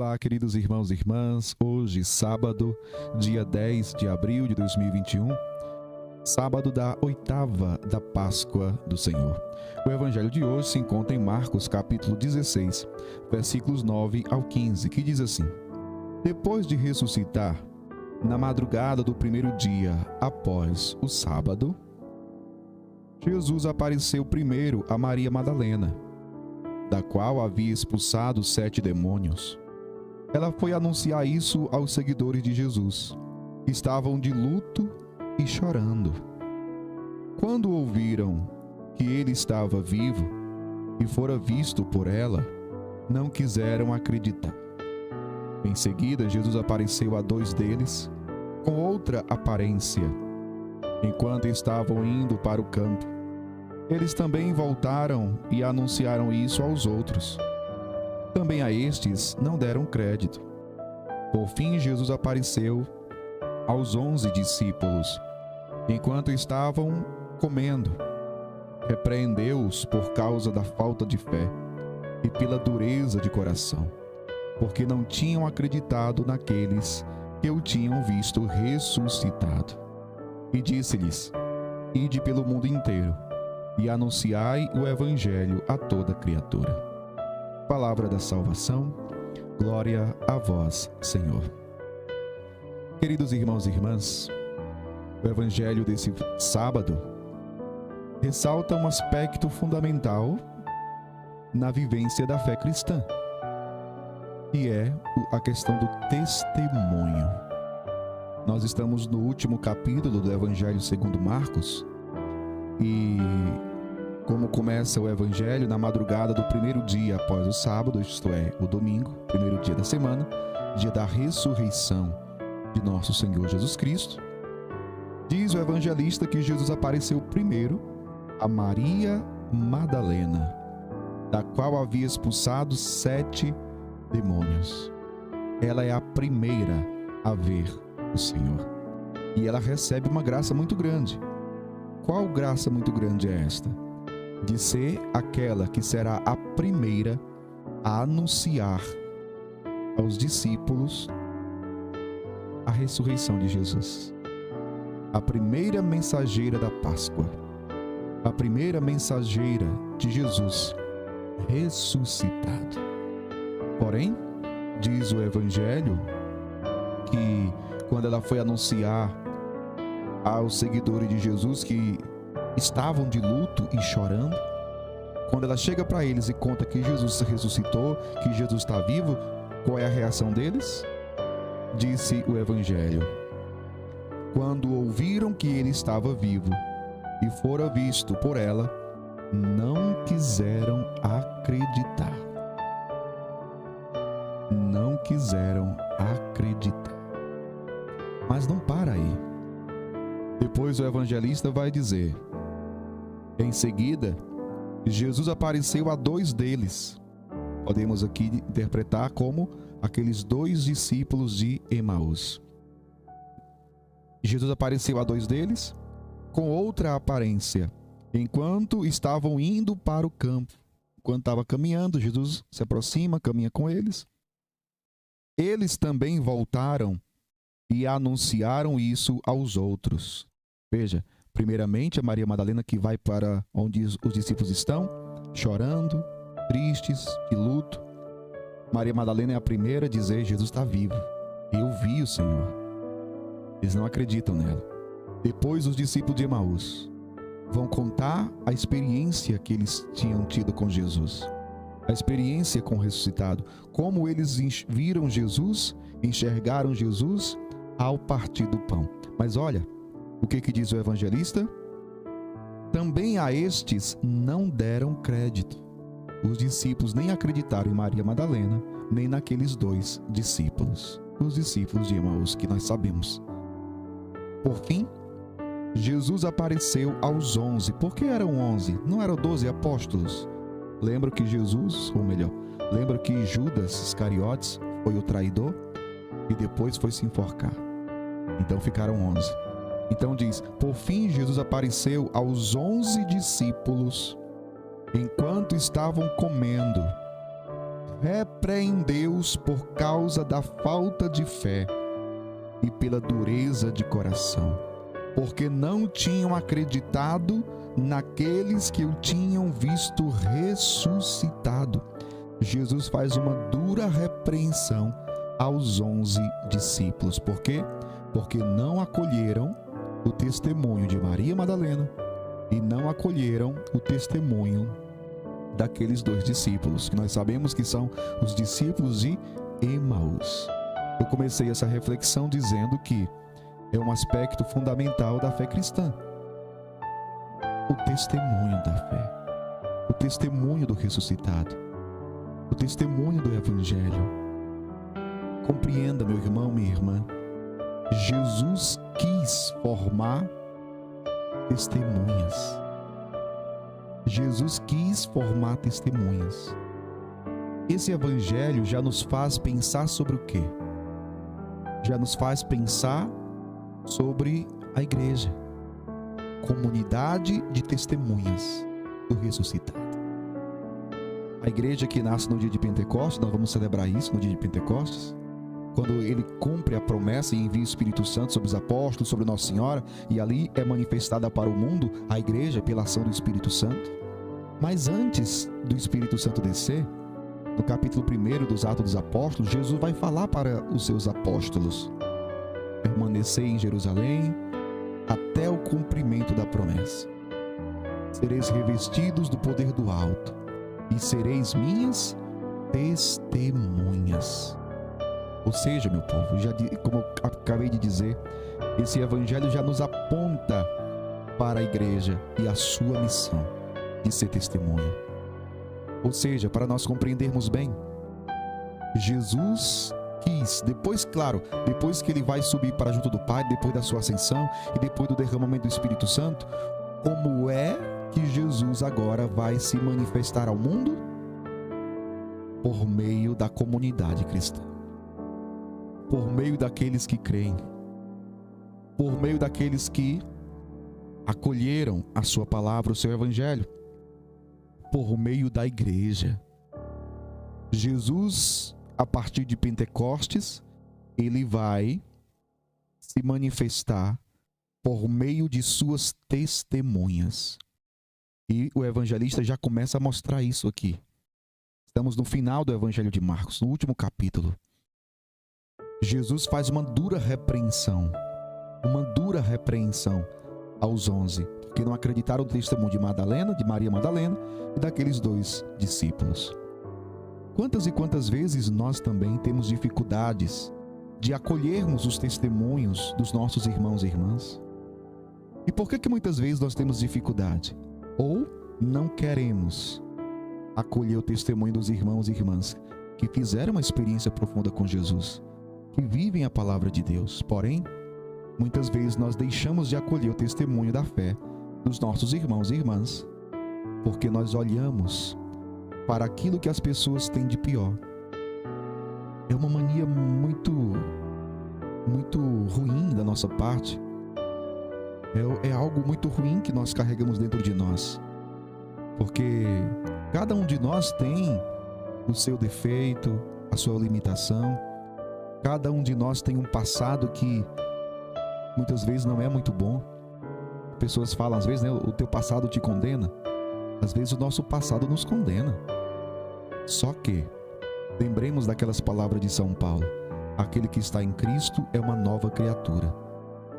Olá, queridos irmãos e irmãs. Hoje, sábado, dia 10 de abril de 2021, sábado da oitava da Páscoa do Senhor. O evangelho de hoje se encontra em Marcos, capítulo 16, versículos 9 ao 15, que diz assim: Depois de ressuscitar, na madrugada do primeiro dia após o sábado, Jesus apareceu primeiro a Maria Madalena, da qual havia expulsado 7 demônios. Ela foi anunciar isso aos seguidores de Jesus, que estavam de luto e chorando. Quando ouviram que ele estava vivo e fora visto por ela, não quiseram acreditar. Em seguida, Jesus apareceu a 2 deles, com outra aparência, enquanto estavam indo para o campo. Eles também voltaram e anunciaram isso aos outros. Também a estes não deram crédito. Por fim, Jesus apareceu aos 11 discípulos, enquanto estavam comendo. Repreendeu-os por causa da falta de fé e pela dureza de coração, porque não tinham acreditado naqueles que o tinham visto ressuscitado. E disse-lhes: Ide pelo mundo inteiro e anunciai o evangelho a toda criatura. Palavra da salvação, glória a vós, Senhor. Queridos irmãos e irmãs, o evangelho desse sábado ressalta um aspecto fundamental na vivência da fé cristã, que é a questão do testemunho. Nós estamos no último capítulo do evangelho segundo Marcos, e como começa o evangelho na madrugada do primeiro dia após o sábado, isto é, o domingo, primeiro dia da semana, dia da ressurreição de nosso Senhor Jesus Cristo, diz o evangelista que Jesus apareceu primeiro a Maria Madalena, da qual havia expulsado 7 demônios. Ela é a primeira a ver o Senhor, e ela recebe uma graça muito grande. Qual graça muito grande é esta? De ser aquela que será a primeira a anunciar aos discípulos a ressurreição de Jesus. A primeira mensageira da Páscoa, a primeira mensageira de Jesus ressuscitado. Porém, diz o Evangelho que quando ela foi anunciar aos seguidores de Jesus que estavam de luto e chorando, quando ela chega para eles e conta que Jesus ressuscitou, que Jesus está vivo, qual é a reação deles? Disse o Evangelho: quando ouviram que ele estava vivo e fora visto por ela, não quiseram acreditar. Não quiseram acreditar. Mas não para aí. Depois o evangelista vai dizer: em seguida, Jesus apareceu a 2 deles. Podemos aqui interpretar como aqueles 2 discípulos de Emaús. Jesus apareceu a 2 deles com outra aparência, enquanto estavam indo para o campo. Enquanto estava caminhando, Jesus se aproxima, caminha com eles. Eles também voltaram e anunciaram isso aos outros. Veja, primeiramente a Maria Madalena, que vai para onde os discípulos estão, chorando, tristes, de luto. Maria Madalena é a primeira a dizer: Jesus está vivo, eu vi o Senhor. Eles não acreditam nela. Depois os discípulos de Emaús vão contar a experiência que eles tinham tido com Jesus, a experiência com o ressuscitado, como eles viram Jesus, enxergaram Jesus ao partir do pão. Mas olha, o que diz o evangelista? Também a estes não deram crédito. Os discípulos nem acreditaram em Maria Madalena, nem naqueles 2 discípulos, os discípulos de Emaús, que nós sabemos. Por fim, Jesus apareceu aos 11. Por que eram 11? Não eram 12 apóstolos? Lembra que lembra que Judas Iscariotes foi o traidor e depois foi se enforcar. Então ficaram 11. Então diz: por fim Jesus apareceu aos 11 discípulos enquanto estavam comendo. repreendeu-os por causa da falta de fé e pela dureza de coração, porque não tinham acreditado naqueles que o tinham visto ressuscitado. Jesus faz uma dura repreensão aos 11 discípulos. Por quê? Porque não acolheram o testemunho de Maria Madalena e não acolheram o testemunho daqueles 2 discípulos, que nós sabemos que são os discípulos de Emaús. Eu comecei essa reflexão dizendo que é um aspecto fundamental da fé cristã. O testemunho da fé, o testemunho do ressuscitado, o testemunho do Evangelho. Compreenda, meu irmão, minha irmã, Jesus quis formar testemunhas. Jesus quis formar testemunhas. Esse Evangelho já nos faz pensar sobre o quê? Já nos faz pensar sobre a igreja, comunidade de testemunhas do ressuscitado. A igreja que nasce no dia de Pentecostes, nós vamos celebrar isso no dia de Pentecostes, quando ele cumpre a promessa e envia o Espírito Santo sobre os apóstolos, sobre Nossa Senhora, e ali é manifestada para o mundo a igreja pela ação do Espírito Santo. Mas antes do Espírito Santo descer, no capítulo 1 dos Atos dos Apóstolos, Jesus vai falar para os seus apóstolos: permanecei em Jerusalém até o cumprimento da promessa. Sereis revestidos do poder do alto e sereis minhas testemunhas. Ou seja, meu povo, como eu acabei de dizer, esse Evangelho já nos aponta para a igreja e a sua missão de ser testemunha. Ou seja, para nós compreendermos bem, Jesus quis, depois que ele vai subir para junto do Pai, depois da sua ascensão e depois do derramamento do Espírito Santo, como é que Jesus agora vai se manifestar ao mundo? Por meio da comunidade cristã, por meio daqueles que creem, por meio daqueles que acolheram a sua palavra, o seu Evangelho, por meio da igreja. Jesus, a partir de Pentecostes, ele vai se manifestar por meio de suas testemunhas. E o evangelista já começa a mostrar isso aqui. Estamos no final do Evangelho de Marcos, no último capítulo. Jesus faz uma dura repreensão aos 11, que não acreditaram no testemunho de Maria Madalena e daqueles 2 discípulos. Quantas e quantas vezes nós também temos dificuldades de acolhermos os testemunhos dos nossos irmãos e irmãs? E por que muitas vezes nós temos dificuldade? Ou não queremos acolher o testemunho dos irmãos e irmãs que fizeram uma experiência profunda com Jesus, que vivem a palavra de Deus. Porém, muitas vezes nós deixamos de acolher o testemunho da fé dos nossos irmãos e irmãs, porque nós olhamos para aquilo que as pessoas têm de pior. É uma mania muito ruim da nossa parte. É algo muito ruim que nós carregamos dentro de nós, porque cada um de nós tem o seu defeito, a sua limitação. Cada um de nós tem um passado que muitas vezes não é muito bom. Pessoas falam, às vezes, o teu passado te condena. Às vezes o nosso passado nos condena. Só que, lembremos daquelas palavras de São Paulo: aquele que está em Cristo é uma nova criatura.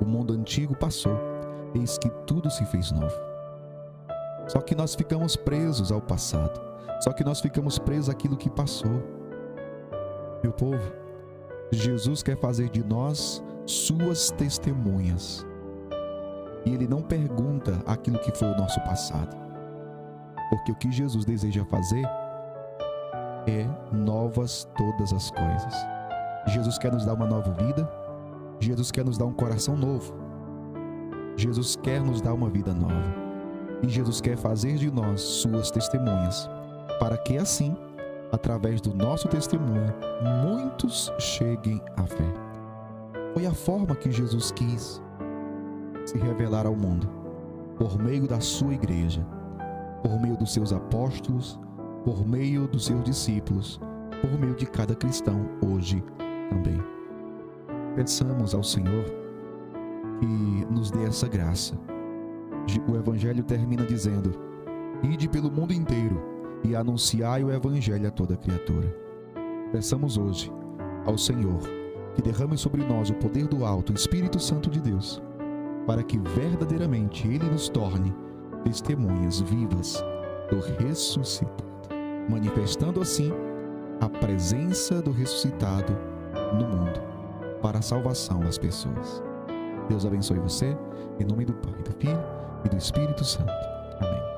O mundo antigo passou, eis que tudo se fez novo. Só que nós ficamos presos ao passado. Só que nós ficamos presos àquilo que passou. Meu povo, Jesus quer fazer de nós suas testemunhas. E Ele não pergunta aquilo que foi o nosso passado. Porque o que Jesus deseja fazer é novas todas as coisas. Jesus quer nos dar uma nova vida. Jesus quer nos dar um coração novo. Jesus quer nos dar uma vida nova. E Jesus quer fazer de nós suas testemunhas, para que assim, através do nosso testemunho, muitos cheguem à fé. Foi a forma que Jesus quis se revelar ao mundo, por meio da sua igreja, por meio dos seus apóstolos, por meio dos seus discípulos, por meio de cada cristão hoje também. Peçamos ao Senhor que nos dê essa graça. O Evangelho termina dizendo: ide pelo mundo inteiro e anunciai o Evangelho a toda criatura. Peçamos hoje ao Senhor que derrame sobre nós o poder do alto, o Espírito Santo de Deus, para que verdadeiramente Ele nos torne testemunhas vivas do ressuscitado, manifestando assim a presença do ressuscitado no mundo, para a salvação das pessoas. Deus abençoe você, em nome do Pai, do Filho e do Espírito Santo. Amém.